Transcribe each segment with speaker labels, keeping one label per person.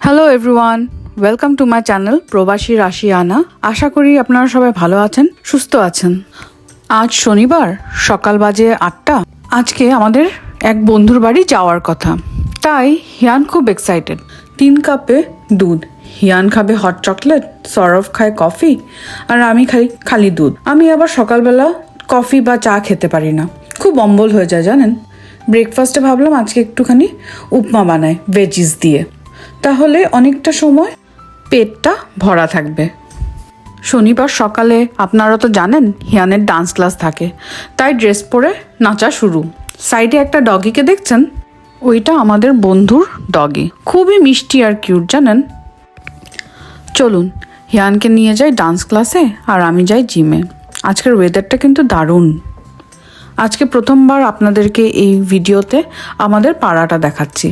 Speaker 1: Hello everyone, welcome to my channel প্রবাসী রাশিয়ানা। আশা করি আপনারা সবাই ভালো আছেন, সুস্থ আছেন। আজ শনিবার, সকাল বাজে 8টা। আজকে আমাদের এক বন্ধুর বাড়ি যাওয়ার কথা, তাই হিয়ান খুব এক্সাইটেড। 3 কাপে দুধ, হিয়ান খাবে হট চকলেট, সৌরভ খায় কফি, আর আমি খাই খালি দুধ। আমি আবার সকালবেলা কফি বা চা খেতে পারি না, খুব অম্বল হয়ে যায় জানেন। ব্রেকফাস্টে ভাবলাম আজকে একটুখানি উপমা বানাই ভেজিস দিয়ে, তাহলে অনেকটা সময় পেটটা ভরা থাকবে। শনিবার সকালে আপনারা তো জানেন হিয়ানের ডান্স ক্লাস থাকে, তাই ড্রেস পরে নাচা শুরু। সাইডে একটা ডগিকে দেখছেন, ওইটা আমাদের বন্ধুর ডগি, খুবই মিষ্টি আর কিউট জানেন। চলুন হিয়ানকে নিয়ে যাই ডান্স ক্লাসে আর আমি যাই জিমে। আজকের ওয়েদারটা কিন্তু দারুণ। আজকে প্রথমবার আপনাদেরকে এই ভিডিওতে আমাদের পাড়াটা দেখাচ্ছি।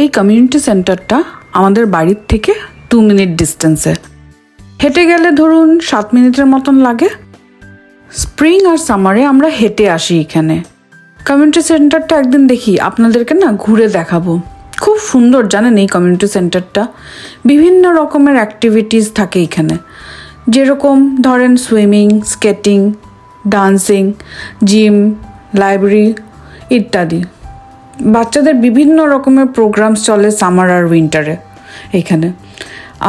Speaker 1: এই কমিউনিটি সেন্টারটা আমাদের বাড়ির থেকে 2 মিনিট ডিস্টেন্সে। হেঁটে গেলে ধরুন 7 মিনিটের মতন লাগে। স্প্রিং আর সামারে আমরা হেঁটে আসি এখানে। কমিউনিটি সেন্টারটা একদিন দেখি আপনাদেরকে না ঘুরে দেখাবো। খুব সুন্দর জানেন এই কমিউনিটি সেন্টারটা। বিভিন্ন রকমের অ্যাক্টিভিটিস থাকে এখানে, যেরকম ধরেন swimming, skating, dancing, gym, library ইত্যাদি। বাচ্চাদের বিভিন্ন রকমের প্রোগ্রামস চলে সামার আর উইন্টারে এখানে।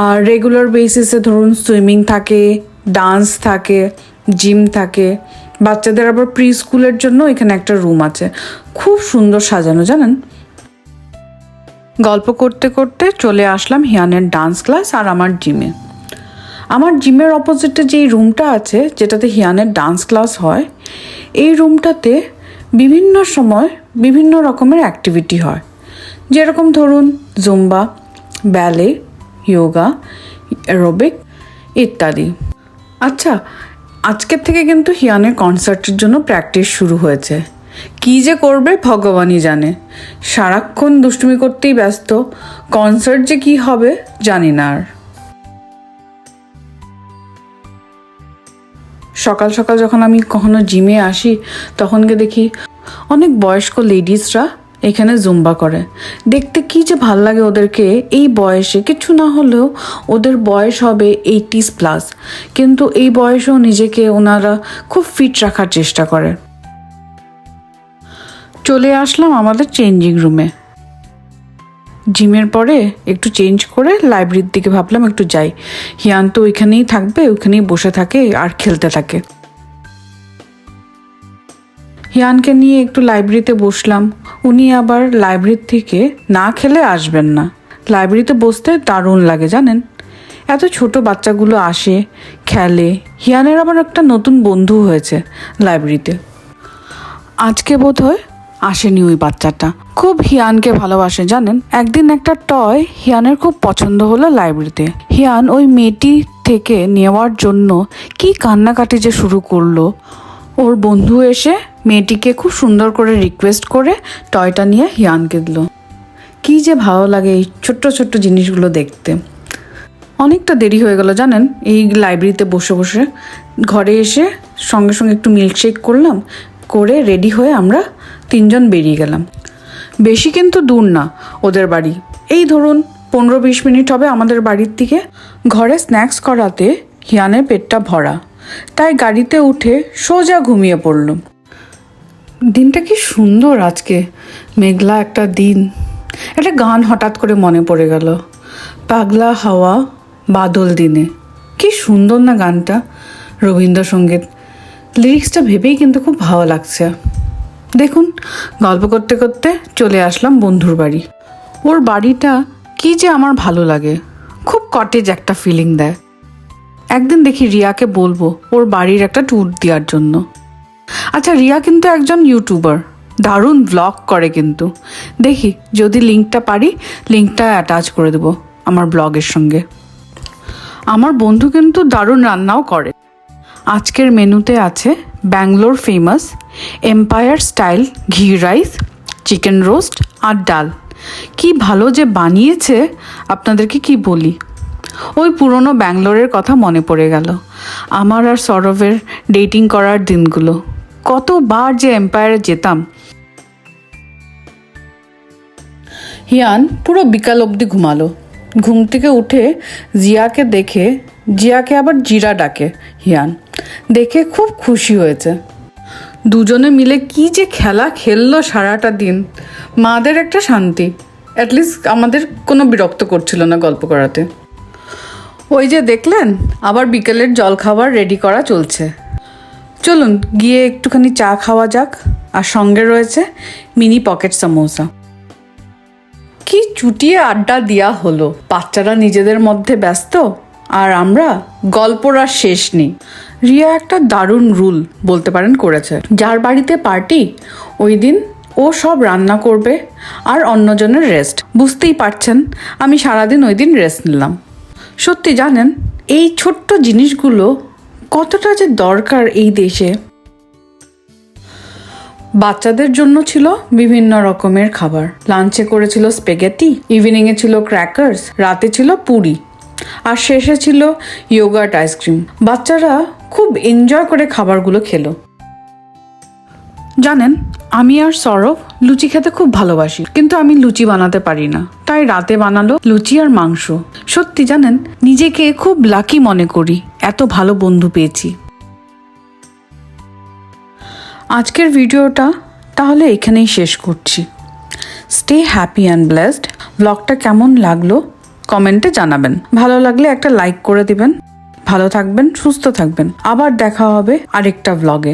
Speaker 1: আর রেগুলার বেসিসে ধরুন সুইমিং থাকে, ডান্স থাকে, জিম থাকে। বাচ্চাদের আবার প্রি স্কুলের জন্য এখানে একটা রুম আছে, খুব সুন্দর সাজানো জানেন। গল্প করতে করতে চলে আসলাম হিয়ানের ডান্স ক্লাস আর আমার জিমে। আমার জিমের অপোজিটে যেই রুমটা আছে, যেটাতে হিয়ানের ডান্স ক্লাস হয়, এই রুমটাতে বিভিন্ন সময় বিভিন্ন রকমের অ্যাক্টিভিটি হয়, যেরকম ধরুন জুম্বা, ব্যালে, যোগা, অ্যারোবিক ইত্যাদি। আচ্ছা, আজকের থেকে কিন্তু হিয়ানের কনসার্টের জন্য প্র্যাকটিস শুরু হয়েছে। কী যে করবে ভগবানই জানে, সারাক্ষণ দুষ্টুমি করতেই ব্যস্ত। কনসার্ট যে কী হবে জানি না। আর সকাল সকাল যখন আমি কখনো জিমে আসি, তখনকে দেখি অনেক বয়স্ক লেডিসরা এখানে জুম্বা করে। দেখতে কি যে ভাল লাগে ওদেরকে। এই বয়সে কিছু না হলেও ওদের বয়স হবে 80+, কিন্তু এই বয়সেও নিজেকে ওনারা খুব ফিট রাখার চেষ্টা করে। চলে আসলাম আমাদের চেঞ্জিং রুমে। জিমের পরে একটু চেঞ্জ করে লাইব্রেরির দিকে ভাবলাম একটু যাই। হিয়ান তো ওইখানেই থাকবে, ওইখানেই বসে থাকে আর খেলতে থাকে। হিয়ানকে নিয়ে একটু লাইব্রেরিতে বসলাম। উনি আবার লাইব্রেরি থেকে না খেলে আসবেন না। লাইব্রেরিতে বসতে দারুণ লাগে জানেন। এত ছোট বাচ্চাগুলো আসে, খেলে। হিয়ানের আবার একটা নতুন বন্ধু হয়েছে লাইব্রেরিতে। আজকে বোধহয় আসেনি ওই বাচ্চাটা, খুব হিয়ানকে ভালোবাসে জানেন। একদিন একটা টয় হিয়ানের খুব পছন্দ হলো লাইব্রেরিতে। হিয়ান ওই মেয়েটি থেকে নেওয়ার জন্য কি কান্নাকাটি যে শুরু করলো। ওর বন্ধু এসে মেয়েটিকে খুব সুন্দর করে রিকোয়েস্ট করে টয়টা নিয়ে হিয়ানকে দিল। কি যে ভালো লাগে এই ছোট্ট ছোট্ট জিনিসগুলো দেখতে। অনেকটা দেরি হয়ে গেল জানেন এই লাইব্রেরিতে বসে বসে। ঘরে এসে সঙ্গে সঙ্গে একটু মিল্কশেক করলাম, করে রেডি হয়ে আমরা 3 জন বেরিয়ে গেলাম। বেশি কিন্তু দূর না ওদের বাড়ি, এই ধরুন 15-20 মিনিট হবে আমাদের বাড়ির থেকে। ঘরে স্ন্যাক্স করাতে হিয়ানের পেটটা ভরা, তাই গাড়িতে উঠে সোজা ঘুমিয়ে পড়ল। দিনটা কি সুন্দর আজকে, মেঘলা একটা দিন। একটা গান হঠাৎ করে মনে পড়ে গেল, পাগলা হাওয়া বাদল দিনে। কি সুন্দর না গানটা, রবীন্দ্রসঙ্গীত। লিরিক্সটা ভেবেই কিন্তু খুব ভালো লাগছে। দেখুন, গল্প করতে করতে চলে আসলাম বন্ধুর বাড়ি। ওর বাড়িটা কি যে আমার ভালো লাগে, খুব কটেজ একটা ফিলিং দেয়। একদিন দেখি রিয়াকে বলবো ওর বাড়ির একটা ট্যুর দেওয়ার জন্য। আচ্ছা, রিয়া কিন্তু একজন ইউটিউবার, দারুণ ব্লগ করে কিন্তু। দেখি যদি লিঙ্কটা পারি, লিঙ্কটা অ্যাটাচ করে দেবো আমার ব্লগের সঙ্গে। আমার বন্ধু কিন্তু দারুণ রান্নাও করে। আজকের মেনুতে আছে ব্যাঙ্গালোর ফেমাস এম্পায়ার স্টাইল ঘি রাইস, চিকেন রোস্ট আর ডাল। কি ভালো যে বানিয়েছে, আপনাদেরকে কি বলি। ওই পুরনো ব্যাঙ্গালোরের কথা মনে পড়ে গেল, আমার আর সৌরভের ডেটিং করার দিনগুলো। কতবার যে এম্পায়ারে যেতাম। হিয়ান পুরো বিকাল অবধি ঘুমালো। ঘুম থেকে উঠে জিয়াকে দেখে, জিয়াকে আবার জিরা ডাকে হিয়ান, দেখে খুব খুশি হয়েছে। দুজনে মিলে কি যে খেলা খেললো সারাটা দিন। মাদের একটা শান্তি, অ্যাটলিস্ট আমাদের কোনো বিরক্ত করছিল না গল্প করাতে। ওই যে দেখলেন, আবার বিকেলের জল খাবার রেডি করা চলছে। চলুন গিয়ে একটুখানি চা খাওয়া যাক। আর সঙ্গে রয়েছে মিনি পকেট সামোসা। কি চুটিয়ে আড্ডা দেওয়া হলো। বাচ্চারা নিজেদের মধ্যে ব্যস্ত, আর আমরা গল্পর আর শেষ নেই। রিয়া একটা দারুণ রুল বলতে পারেন করেছে। যার বাড়িতে পার্টি ওই দিন ও সব রান্না করবে আর অন্যজনের রেস্ট। বুঝতেই পারছেন আমি সারাদিন ওই দিন রেস্ট নিলাম। সত্যি জানেন এই ছোট্ট জিনিসগুলো কতটা যে দরকার এই দেশে। বাচ্চাদের জন্য ছিল বিভিন্ন রকমের খাবার। লাঞ্চে করেছিল স্পেগেটি, ইভিনিংয়ে ছিল ক্র্যাকার্স, রাতে ছিল পুরি, আর শেষে ছিল ইয়োগার্ট আইসক্রিম। বাচ্চারা খুব এনজয় করে খাবারগুলো খেলো। জানেন আমি আর সৌরভ লুচি খেতে খুব ভালোবাসি, কিন্তু আমি লুচি বানাতে পারি না। তাই রাতে বানালো লুচি আর মাংস। সত্যি জানেন নিজেকে খুব লাকি মনে করি, এত ভালো বন্ধু পেয়েছি। আজকের ভিডিওটা তাহলে এখানেই শেষ করছি। Stay happy and blessed. ব্লগটা কেমন লাগলো কমেন্টে জানাবেন। ভালো লাগলে একটা লাইক করে দিবেন। ভালো থাকবেন, সুস্থ থাকবেন। আবার দেখা হবে আরেকটা ব্লগে।